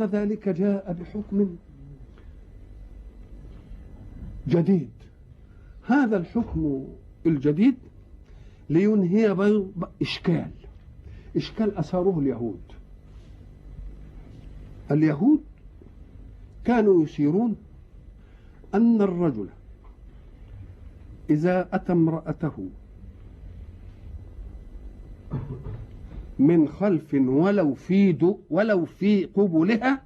ذلك جاء بحكم جديد. هذا الحكم الجديد لينهي إشكال أثاره اليهود. اليهود كانوا يشيرون أن الرجل إذا أتى امرأته من خلف ولو في قبلها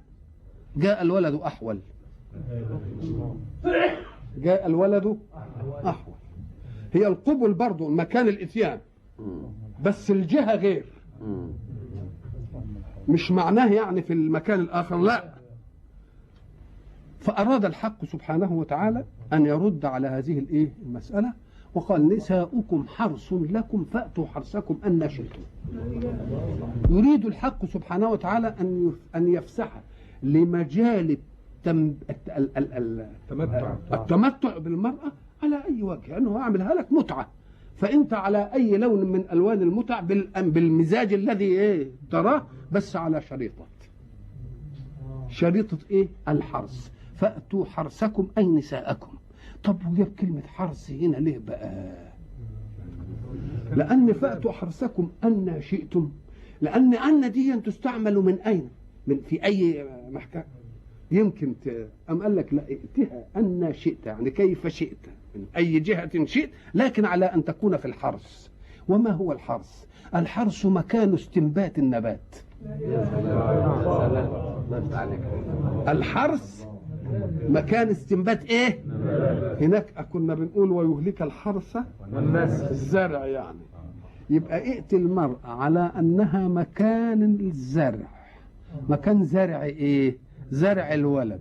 جاء الولد أحول. جاء الولد أحول. هي القبل برضو مكان الإتيان، بس الجهة غير، مش معناه يعني في المكان الآخر، لا. فأراد الحق سبحانه وتعالى أن يرد على هذه المسألة، وقال: نساؤكم حرث لكم فأتوا حرثكم أن شئتم. يريد الحق سبحانه وتعالى أن يفسح لمجال التمتع بالمرأة على أي وجه، أنه أعملها لك متعة، فأنت على أي لون من ألوان المتع بالمزاج الذي تراه، بس على شريطة الحرث. فأتوا حرثكم أي نساءكم. طب وجاب كلمة حرث هنا ليه بقى؟ لأن فأتوا حرثكم أن شئتم، لأن دي تستعمل من أين؟ في أي محكمة يمكن أم قال لك لا، ائتها أن شئت، يعني كيف شئت، من أي جهة شئت، لكن على أن تكون في الحرث. وما هو الحرث؟ الحرث مكان استنبات النبات. الحرث مكان استنبات هناك كنا بنقول ويهلك الحرث الزرع، يعني يبقى ائت المرأة على أنها مكان الزرع، مكان زرع زرع الولد.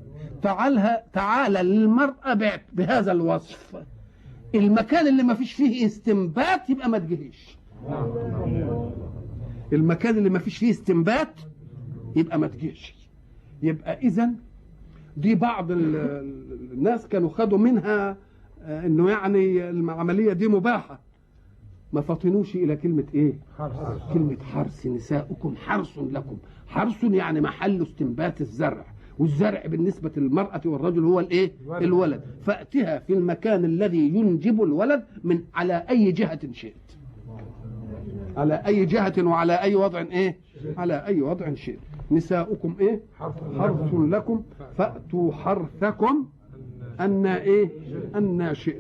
تعال للمرأة بهذا الوصف. المكان اللي ما فيش فيه استنبات يبقى ما تجيش. المكان اللي ما فيش فيه استنبات يبقى ما تجيش. يبقى إذن دي بعض الناس كانوا خدوا منها انه يعني العملية دي مباحة، ما فطنوش الى كلمة كلمة حرث. نساؤكم حرث لكم. حرث يعني محل استنبات الزرع، والزرع بالنسبة للمرأة والرجل هو الولد. فأتها في المكان الذي ينجب الولد من على أي جهة شئت، على أي جهة وعلى أي وضع على أي وضع شئت. نساؤكم حرث لكم فأتوا حرثكم أن شئت.